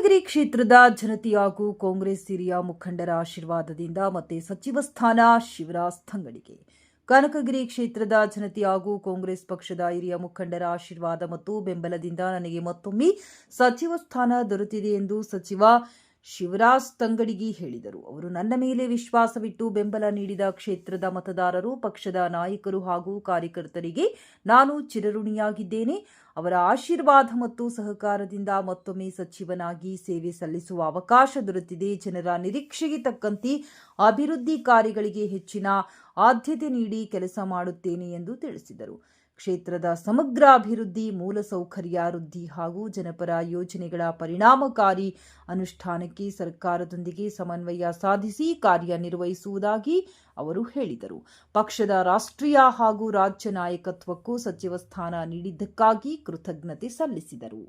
ಕನಕಗಿರಿ ಕ್ಷೇತ್ರದ ಜನತೆ ಹಾಗೂ ಕಾಂಗ್ರೆಸ್ ಹಿರಿಯ ಮುಖಂಡರ ಆಶೀರ್ವಾದದಿಂದ ಮತ್ತೆ ಸಚಿವ ಸ್ಥಾನ ಶಿವರಾಜ್ ತಂಗಡಿಗೆ. ಕನಕಗಿರಿ ಕ್ಷೇತ್ರದ ಜನತೆ ಹಾಗೂ ಕಾಂಗ್ರೆಸ್ ಪಕ್ಷದ ಹಿರಿಯ ಮುಖಂಡರ ಆಶೀರ್ವಾದ ಮತ್ತು ಬೆಂಬಲದಿಂದ ನನಗೆ ಮತ್ತೊಮ್ಮೆ ಸಚಿವ ಸ್ಥಾನ ದೊರೆತಿದೆ ಎಂದು ಸಚಿವ ಶಿವರಾಜ್ ತಂಗಡಿಗೆ ಹೇಳಿದರು. ಅವರು ನನ್ನ ಮೇಲೆ ವಿಶ್ವಾಸವಿಟ್ಟು ಬೆಂಬಲ ನೀಡಿದ ಕ್ಷೇತ್ರದ ಮತದಾರರು, ಪಕ್ಷದ ನಾಯಕರು ಹಾಗೂ ಕಾರ್ಯಕರ್ತರಿಗೆ ನಾನು ಚಿರಋಣಿಯಾಗಿದ್ದೇನೆ. ಅವರ ಆಶೀರ್ವಾದ ಮತ್ತು ಸಹಕಾರದಿಂದ ಮತ್ತೊಮ್ಮೆ ಸಚಿವನಾಗಿ ಸೇವೆ ಸಲ್ಲಿಸುವ ಅವಕಾಶ ದೊರೆತಿದೆ. ಜನರ ನಿರೀಕ್ಷೆಗೆ ತಕ್ಕಂತೆ ಅಭಿವೃದ್ಧಿ ಕಾರ್ಯಗಳಿಗೆ ಹೆಚ್ಚಿನ ಆದ್ಯತೆ ನೀಡಿ ಕೆಲಸ ಮಾಡುತ್ತೇನೆ ಎಂದು ತಿಳಿಸಿದರು. ಕ್ಷೇತ್ರದ ಸಮಗ್ರ ಅಭಿವೃದ್ಧಿ, ಮೂಲಸೌಕರ್ಯ ವೃದ್ಧಿ ಹಾಗೂ ಜನಪರ ಯೋಜನೆಗಳ ಪರಿಣಾಮಕಾರಿ ಅನುಷ್ಠಾನಕ್ಕೆ ಸರ್ಕಾರದೊಂದಿಗೆ ಸಮನ್ವಯ ಸಾಧಿಸಿ ಕಾರ್ಯನಿರ್ವಹಿಸುವುದಾಗಿ ಅವರು ಹೇಳಿದರು. ಪಕ್ಷದ ರಾಷ್ಟ್ರೀಯ ಹಾಗೂ ರಾಜ್ಯ ನಾಯಕತ್ವಕ್ಕೂ ಸಚಿವ ಸ್ಥಾನ ನೀಡಿದ್ದಕ್ಕಾಗಿ ಕೃತಜ್ಞತೆ ಸಲ್ಲಿಸಿದರು.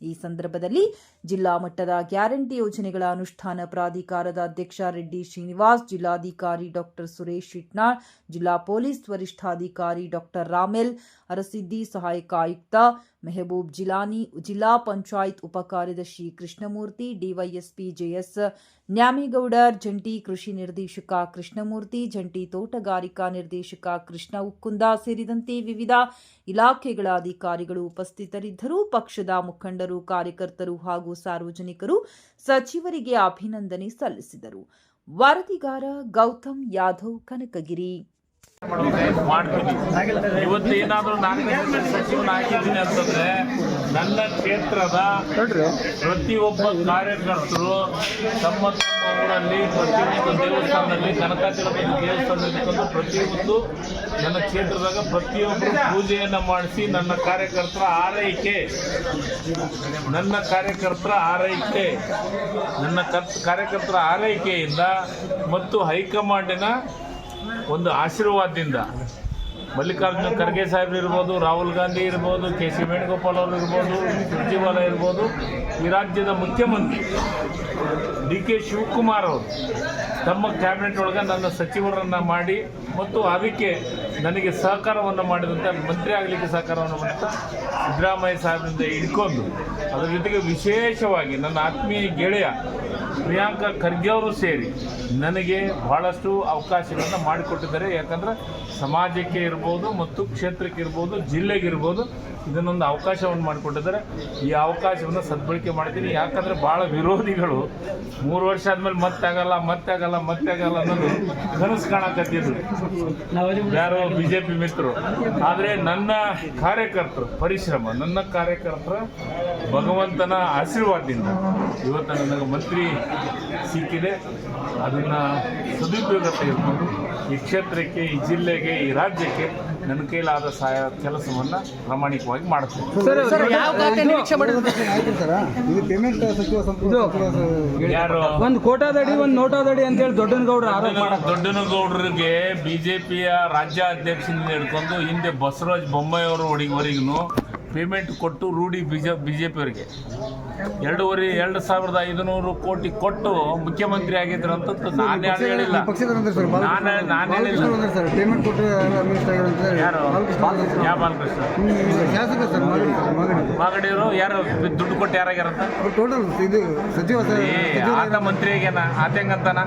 ಈ ಸಂದರ್ಭದಲ್ಲಿ ಜಿಲ್ಲಾ ಮಟ್ಟದ ಗ್ಯಾರಂಟಿ ಯೋಜನೆಗಳ ಅನುಷ್ಠಾನ ಪ್ರಾಧಿಕಾರದ ಅಧ್ಯಕ್ಷ ರೆಡ್ಡಿ ಶ್ರೀನಿವಾಸ್, ಜಿಲ್ಲಾಧಿಕಾರಿ ಡಾಕ್ಟರ್ ಸುರೇಶ್ ಶಿಟ್ನಾಳ್, ಜಿಲ್ಲಾ ಪೊಲೀಸ್ ವರಿಷ್ಠಾಧಿಕಾರಿ ಡಾಕ್ಟರ್ ರಾಮೆಲ್ ಅರಸಿದ್ದಿ, ಸಹಾಯಕ ಆಯುಕ್ತ ಮೆಹಬೂಬ್ ಜಿಲಾನಿ, ಜಿಲ್ಲಾ ಪಂಚಾಯತ್ ಉಪಕಾರ್ಯದರ್ಶಿ ಕೃಷ್ಣಮೂರ್ತಿ, ಡಿವೈಎಸ್ಪಿ ಜೆಎಸ್ ನ್ಯಾಮೇಗೌಡರ್, ಜಂಟಿ ಕೃಷಿ ನಿರ್ದೇಶಕ ಕೃಷ್ಣಮೂರ್ತಿ, ಜಂಟಿ ತೋಟಗಾರಿಕಾ ನಿರ್ದೇಶಕ ಕೃಷ್ಣ ಉಕ್ಕುಂದ ಸೇರಿದಂತೆ ವಿವಿಧ ಇಲಾಖೆಗಳ ಅಧಿಕಾರಿಗಳು ಉಪಸ್ಥಿತರಿದ್ದರು. ಪಕ್ಷದ ಮುಖಂಡರು, ಕಾರ್ಯಕರ್ತರು ಹಾಗೂ ಸಾರ್ವಜನಿಕರು ಸಚಿವರಿಗೆ ಅಭಿನಂದನೆ ಸಲ್ಲಿಸಿದರು. ವರದಿಗಾರ ಗೌತಮ್ ಯಾದವ್, ಕನಕಗಿರಿ. ಮಾಡ್ತೀನಿ. ಇವತ್ತು ಏನಾದರೂ ನಾನು ಸಚಿವನಾಗಿದ್ದೀನಿ ಅಂತಂದ್ರೆ ನನ್ನ ಕ್ಷೇತ್ರದ ಪ್ರತಿಯೊಬ್ಬ ಕಾರ್ಯಕರ್ತರು ತಮ್ಮ ಊರಲ್ಲಿ ಪ್ರತಿಯೊಂದು ದೇವಸ್ಥಾನದಲ್ಲಿ, ಕನಕಾಚಲಪತಿ ದೇವಸ್ಥಾನದಲ್ಲಿ ಪ್ರತಿಯೊಂದು ನನ್ನ ಕ್ಷೇತ್ರದಾಗ ಪ್ರತಿಯೊಬ್ಬರು ಪೂಜೆಯನ್ನು ಮಾಡಿಸಿ ನನ್ನ ಕಾರ್ಯಕರ್ತರ ಆರೈಕೆಯಿಂದ ಮತ್ತು ಹೈಕಮಾಂಡಿನ ಒಂದು ಆಶೀರ್ವಾದದಿಂದ ಮಲ್ಲಿಕಾರ್ಜುನ ಖರ್ಗೆ ಸಾಹೇಬ್ರು ಇರ್ಬೋದು, ರಾಹುಲ್ ಗಾಂಧಿ ಇರ್ಬೋದು, ಕೆ ಸಿ ವೇಣುಗೋಪಾಲ್ ಅವರು ಇರ್ಬೋದು, ಸುರ್ಜೇವಾಲಾ ಇರ್ಬೋದು, ಈ ರಾಜ್ಯದ ಮುಖ್ಯಮಂತ್ರಿ ಡಿ ಕೆ ಶಿವಕುಮಾರ್ ಅವರು ತಮ್ಮ ಕ್ಯಾಬಿನೆಟ್ ಒಳಗೆ ನನ್ನ ಸಚಿವರನ್ನು ಮಾಡಿ ಮತ್ತು ಅದಕ್ಕೆ ನನಗೆ ಸಹಕಾರವನ್ನು ಮಾಡಿದಂಥ, ಮಂತ್ರಿ ಆಗಲಿಕ್ಕೆ ಸಹಕಾರವನ್ನು ಮಾಡಿದಂಥ ಸಿದ್ದರಾಮಯ್ಯ ಸಾಹೇಬರಿಂದ ಹಿಡ್ಕೊಂಡು ಅದರ ಜೊತೆಗೆ ವಿಶೇಷವಾಗಿ ನನ್ನ ಆತ್ಮೀಯ ಗೆಳೆಯ ಪ್ರಿಯಾಂಕಾ ಖರ್ಗೆ ಅವರು ಸೇರಿ ನನಗೆ ಬಹಳಷ್ಟು ಅವಕಾಶಗಳನ್ನು ಮಾಡಿಕೊಟ್ಟಿದ್ದಾರೆ. ಯಾಕಂದರೆ ಸಮಾಜಕ್ಕೆ ಇರ್ಬೋದು ಮತ್ತು ಕ್ಷೇತ್ರಕ್ಕೆ ಇರ್ಬೋದು, ಜಿಲ್ಲೆಗಿರ್ಬೋದು ಇದನ್ನೊಂದು ಅವಕಾಶವನ್ನು ಮಾಡಿಕೊಟ್ಟಿದ್ದಾರೆ. ಈ ಅವಕಾಶವನ್ನು ಸದ್ಬಳಕೆ ಮಾಡ್ತೀನಿ. ಯಾಕಂದರೆ ಭಾಳ ವಿರೋಧಿಗಳು 3 ವರ್ಷ ಆದಮೇಲೆ ಮತ್ತೆ ಆಗಲ್ಲ ಅನ್ನೋದು ಕನಸು ಕಾಣಕತ್ತಿದ್ರು ಯಾರೋ BJP ಮಿತ್ರರು. ಆದರೆ ನನ್ನ ಕಾರ್ಯಕರ್ತರು ಪರಿಶ್ರಮ, ನನ್ನ ಕಾರ್ಯಕರ್ತರ ಭಗವಂತನ ಆಶೀರ್ವಾದದಿಂದ ಇವತ್ತು ನನಗೆ ಮಂತ್ರಿ ಸಿಕ್ಕಿದೆ. ಅದನ್ನು ಸದುಪಯೋಗ ತೆಗೆದುಕೊಂಡು ಈ ಕ್ಷೇತ್ರಕ್ಕೆ, ಈ ಜಿಲ್ಲೆಗೆ, ಈ ರಾಜ್ಯಕ್ಕೆ ನನ್ನ ಕೈಲಾದ ಸಹಾಯ ಕೆಲಸವನ್ನು ಪ್ರಾಮಾಣಿಕವಾಗಿ ಮಾಡುತ್ತೇನೆ. ಯಾರು ಒಂದು ಕೋಟಾದಡಿ ಒಂದು ನೋಟಾದಡಿ ಅಂತೇಳಿ ದೊಡ್ಡನಗೌಡರಿಗೆ BJPಯ ರಾಜ್ಯ ಅಧ್ಯಕ್ಷನಿಂದ ಹಿಡ್ಕೊಂಡು ಹಿಂದೆ ಬಸವರಾಜ ಬೊಮ್ಮಾಯಿ ಅವರು ವರೆಗೂ ಪೇಮೆಂಟ್ ಕೊಟ್ಟು ರೂಢಿ BJP ಅವರಿಗೆ 2,500 ಕೋಟಿ ಕೊಟ್ಟು ಮುಖ್ಯಮಂತ್ರಿ ಆಗಿದ್ರು ಅಂತ ನಾನು ಹೇಳಿಲ್ಲ. ಯಾರು ಯಾವ ಬಾಲಕೃಷ್ಣ ಮಾಗಡಿಯವರು ಯಾರು ದುಡ್ಡು ಕೊಟ್ಟು ಯಾರಾಗ್ಯಾರಂತ ಆತ ಮಂತ್ರಿ ಆಗ್ಯಾನ, ಆತ ಹೆಂಗಂತಾನ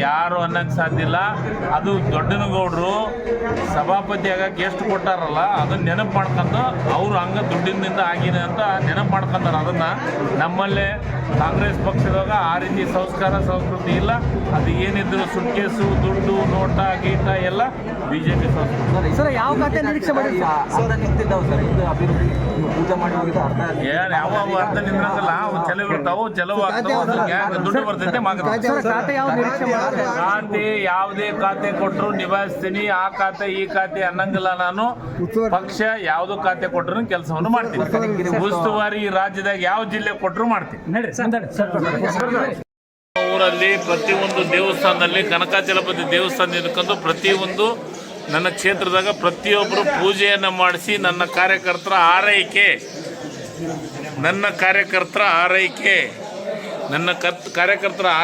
ಯಾರು ಅನ್ನಕ್ಕೆ ಸಾಧ್ಯ ಇಲ್ಲ. ಅದು ದೊಡ್ಡನಗೌಡರು ಸಭಾಪತಿ ಆಗಕ್ಕೆ ಎಷ್ಟು ಕೊಟ್ಟಾರಲ್ಲ ಅದನ್ನ ನೆನಪು ಮಾಡ್ಕೊಂಡು ಅವರು ಹಂಗ ದುಡ್ಡಿನಿಂದ ಆಗಿದೆ ಅಂತ ನೆನಪು ಮಾಡ್ಕೊಂತಾರೆ. ಅದನ್ನು ನಮ್ಮಲ್ಲೇ ಕಾಂಗ್ರೆಸ್ ಪಕ್ಷದಾಗ ಆ ರೀತಿ ಸಂಸ್ಕೃತಿ ಇಲ್ಲ. ಅದು ಏನಿದ್ರು ಸುಟ್ಕೇಸು, ದುಡ್ಡು, ನೋಟ, ಗೀಟ ಎಲ್ಲ BJP ಸಂಸ್ಕೃತಿ. ಸರ್, ಯಾವ ಖಾತೆ ನಿರೀಕ್ಷೆ ಮಾಡಿ ಏನು ಯಾವ ಅರ್ಥ ನಿಂದ್ರಂಗಲ್ಲ. ಅವು ಚೆಲವು ಇರ್ತಾವೆ, ಚೆಲವು ಆಗ್ತಾವೆ, ದುಡ್ಡು ಬರ್ತೈತೆ ಖಾತೆ ಯಾವುದೇ ಖಾತೆ ಕೊಟ್ಟರು ನಿಭಾಯಿಸ್ತೀನಿ. ಆ ಖಾತೆ ಈ ಖಾತೆ ಅನ್ನಂಗಿಲ್ಲ. ನಾನು ಪಕ್ಷ ಯಾವ್ದು ಖಾತೆ ಕೊಟ್ಟರು ಕೆಲಸವನ್ನು ಮಾಡ್ತೀನಿ. ಉಸ್ತುವಾರಿ ಈ ರಾಜ್ಯದಾಗ ಯಾವ ಜಿಲ್ಲೆ ಕೊಟ್ಟರು ಮಾಡ್ತೀನಿ. ಊರಲ್ಲಿ ಪ್ರತಿಯೊಂದು ದೇವಸ್ಥಾನದಲ್ಲಿ, ಕನಕಾಚಲಪತಿ ದೇವಸ್ಥಾನ ಹಿಡ್ಕೊಂಡು ಪ್ರತಿಯೊಂದು ನನ್ನ ಕ್ಷೇತ್ರದಾಗ ಪ್ರತಿಯೊಬ್ಬರು ಪೂಜೆಯನ್ನು ಮಾಡಿಸಿ ನನ್ನ ಕಾರ್ಯಕರ್ತರ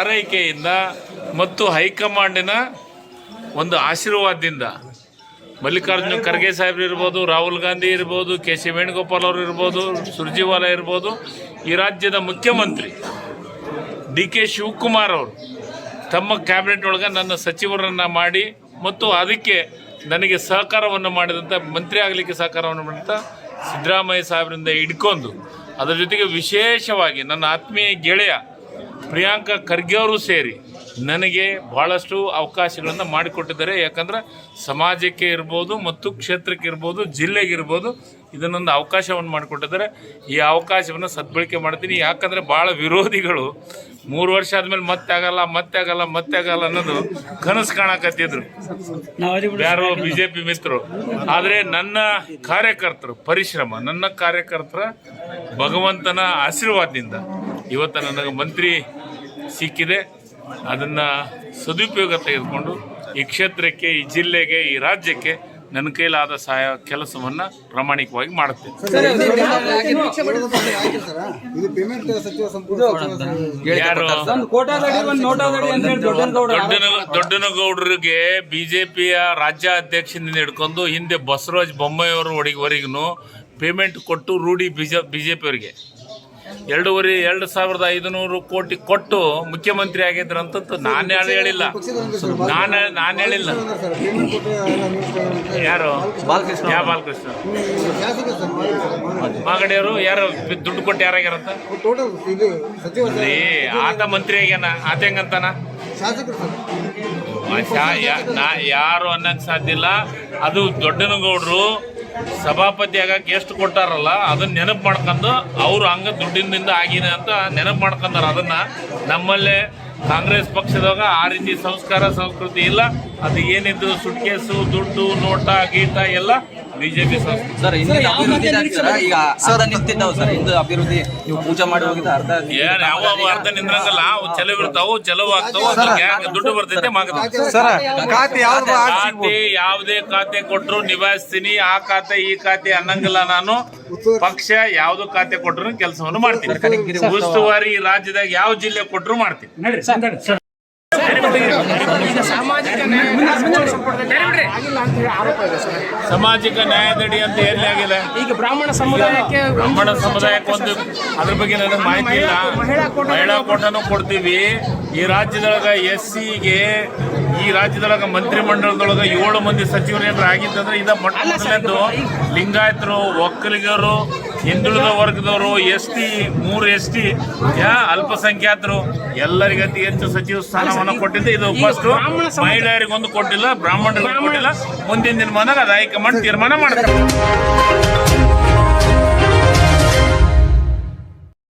ಆರೈಕೆಯಿಂದ ಮತ್ತು ಹೈಕಮಾಂಡಿನ ಒಂದು ಆಶೀರ್ವಾದದಿಂದ ಮಲ್ಲಿಕಾರ್ಜುನ ಖರ್ಗೆ ಸಾಹೇಬ್ರು ಇರ್ಬೋದು, ರಾಹುಲ್ ಗಾಂಧಿ ಇರ್ಬೋದು, ಕೆ ಸಿ ವೇಣುಗೋಪಾಲ್ ಅವರು ಇರ್ಬೋದು, ಸುರ್ಜಿವಾಲಾ ಇರ್ಬೋದು, ಈ ರಾಜ್ಯದ ಮುಖ್ಯಮಂತ್ರಿ ಡಿ ಕೆ ಶಿವಕುಮಾರ್ ಅವರು ತಮ್ಮ ಕ್ಯಾಬಿನೆಟ್ ಒಳಗೆ ನನ್ನ ಸಚಿವರನ್ನು ಮಾಡಿ ಮತ್ತು ಅದಕ್ಕೆ ನನಗೆ ಸಹಕಾರವನ್ನು ಮಾಡಿದಂಥ ಮಂತ್ರಿ ಆಗಲಿಕ್ಕೆ ಸಹಕಾರವನ್ನು ಮಾಡಿದಂಥ ಸಿದ್ದರಾಮಯ್ಯ ಸಾಹೇಬರಿಂದ ಹಿಡ್ಕೊಂಡು ಅದರ ಜೊತೆಗೆ ವಿಶೇಷವಾಗಿ ನನ್ನ ಆತ್ಮೀಯ ಗೆಳೆಯ ಪ್ರಿಯಾಂಕಾ ಖರ್ಗೆ ಅವರು ಸೇರಿ ನನಗೆ ಭಾಳಷ್ಟು ಅವಕಾಶಗಳನ್ನು ಮಾಡಿಕೊಟ್ಟಿದ್ದಾರೆ. ಯಾಕಂದರೆ ಸಮಾಜಕ್ಕೆ ಇರ್ಬೋದು ಮತ್ತು ಕ್ಷೇತ್ರಕ್ಕೆ ಇರ್ಬೋದು, ಜಿಲ್ಲೆಗಿರ್ಬೋದು ಇದನ್ನೊಂದು ಅವಕಾಶವನ್ನು ಮಾಡಿಕೊಟ್ಟಿದ್ದಾರೆ. ಈ ಅವಕಾಶವನ್ನು ಸದ್ಬಳಕೆ ಮಾಡ್ತೀನಿ. ಯಾಕಂದರೆ ಭಾಳ ವಿರೋಧಿಗಳು 3 ವರ್ಷ ಆದಮೇಲೆ ಮತ್ತೆ ಆಗಲ್ಲ ಅನ್ನೋದು ಕನಸು ಕಾಣಕತ್ತಿದ್ರು ಯಾರೋ BJP ಮಿತ್ರರು. ಆದರೆ ನನ್ನ ಕಾರ್ಯಕರ್ತರು ಪರಿಶ್ರಮ, ನನ್ನ ಕಾರ್ಯಕರ್ತರ ಭಗವಂತನ ಆಶೀರ್ವಾದದಿಂದ ಇವತ್ತು ನನಗೆ ಮಂತ್ರಿ ಸಿಕ್ಕಿದೆ. ಅದನ್ನು ಸದುಪಯೋಗ ತೆಗೆದುಕೊಂಡು ಈ ಕ್ಷೇತ್ರಕ್ಕೆ, ಈ ಜಿಲ್ಲೆಗೆ, ಈ ರಾಜ್ಯಕ್ಕೆ ನನ್ನ ಕೈಲಾದ ಸಹಾಯ ಕೆಲಸವನ್ನು ಪ್ರಾಮಾಣಿಕವಾಗಿ ಮಾಡುತ್ತೇನೆ. ಯಾರು ದೊಡ್ಡನಗೌಡರಿಗೆ BJPಯ ರಾಜ್ಯ ಅಧ್ಯಕ್ಷದಿಂದ ಹಿಡ್ಕೊಂಡು ಹಿಂದೆ ಬಸವರಾಜ ಬೊಮ್ಮಾಯಿಯವರವರೆಗೂ ಪೇಮೆಂಟ್ ಕೊಟ್ಟು ರೂಢಿ BJP ಅವರಿಗೆ 2,500 ಕೋಟಿ ಕೊಟ್ಟು ಮುಖ್ಯಮಂತ್ರಿ ಆಗಿದ್ರಂತ ನಾನು ಹೇಳಿಲ್ಲ. ಯಾರು ಯಾವ ಬಾಲಕೃಷ್ಣ ಮಾಗಡಿಯವರು ಯಾರು ದುಡ್ಡು ಕೊಟ್ಟು ಯಾರಾಗ್ಯಾರಂತ ಆತ ಮಂತ್ರಿ ಆಗ್ಯಾನ. ಆತ ಹೆಂಗಂತಾನ ಯಾರು ಅನ್ನಕ್ ಸಾಧ್ಯ ಇಲ್ಲ. ಅದು ದೊಡ್ಡನಗೌಡರು ಸಭಾಪತಿ ಆಗಕ್ಕೆ ಎಷ್ಟು ಕೊಟ್ಟಾರಲ್ಲ ಅದನ್ನ ನೆನಪು ಮಾಡ್ಕೊಂಡು ಅವರು ಹಂಗ ದುಡ್ಡಿನಿಂದ ಆಗಿದೆ ಅಂತ ನೆನಪು ಮಾಡ್ಕೊಂಡಾರ. ಅದನ್ನ ನಮ್ಮಲ್ಲೇ ಕಾಂಗ್ರೆಸ್ ಪಕ್ಷದಾಗ ಆ ರೀತಿ ಸಂಸ್ಕಾರ ಸಂಸ್ಕೃತಿ ಇಲ್ಲ. ಅದು ಏನಿದ್ದು ಸುಟ್ಕೇಸು, ದುಡ್ಡು, ನೋಟ, ಗೀಟ ಎಲ್ಲ BJP ಸಂಸ್ಕೃತಿ. ಸರ್ ಈಗ ಅಭಿವೃದ್ಧಿ ನೀವು ಪೂಜೆ ಮಾಡಿ ಹೋಗಿದ್ದ ಯಾವ ಅರ್ಧ ನಿಂದ್ರಂಗಲ್ಲ. ಅವು ಚಲೋ ಇರ್ತಾವು, ಚಲೋ ಆಗ್ತಾವ, ದುಡ್ಡು ಬರ್ತೈತೆ ಖಾತೆ ಯಾವುದೇ ಖಾತೆ ಕೊಟ್ಟರು ನಿಭಾಯಿಸ್ತೀನಿ. ಆ ಖಾತೆ ಈ ಖಾತೆ ಅನ್ನಂಗಿಲ್ಲ. ನಾನು ಪಕ್ಷ ಯಾವ್ದು ಖಾತೆ ಕೊಟ್ಟರು ಕೆಲಸವನ್ನು ಮಾಡ್ತೀನಿ. ಉಸ್ತುವಾರಿ ರಾಜ್ಯದಾಗ ಯಾವ ಜಿಲ್ಲೆ ಕೊಟ್ಟರು ಮಾಡ್ತೀನಿ. ಸಾಮಾಜಿಕ ನ್ಯಾಯದಡಿ ಅಂತ ಎಲ್ಲಿ ಆಗಿದೆ? ಈಗ ಬ್ರಾಹ್ಮಣ ಸಮುದಾಯಕ್ಕೆ ಒಂದು ಅದ್ರ ಬಗ್ಗೆ ನನಗೆ ಮಾಹಿತಿ ಇಲ್ಲ. ಮಹಿಳಾ ಕೋಟಾನು ಕೊಡ್ತೀವಿ. ಈ ರಾಜ್ಯದೊಳಗ SCಗೆ ಈ ರಾಜ್ಯದೊಳಗ ಮಂತ್ರಿಮಂಡಲದೊಳಗ 7 ಮಂದಿ ಸಚಿವರು ಏನಾರ ಆಗಿತ್ತಂದ್ರೆ ಇದ ಮೊದಲನೇದು ಲಿಂಗಾಯತರು, ಒಕ್ಕಲಿಗರು, ಹಿಂದುಳಿದ ವರ್ಗದವರು, ST 3 ST ಅಲ್ಪಸಂಖ್ಯಾತರು ಎಲ್ಲರಿಗೂ ಅತಿ ಹೆಚ್ಚು ಸಚಿವ ಸ್ಥಾನವನ್ನು ಕೊಟ್ಟಿದ್ದೆ. ಇದು ಫಸ್ಟ್ ಮಹಿಳೆಯರಿಗೊಂದು ಕೊಟ್ಟಿಲ್ಲ, ಬ್ರಾಹ್ಮಣರಿಗೊಂದು ಕೊಟ್ಟಿಲ್ಲ. ಮುಂದಿನ ದಿನಮಾನ ಅದು ಹೈಕಮಾಂಡ್ ತೀರ್ಮಾನ ಮಾಡ್ತಾರೆ.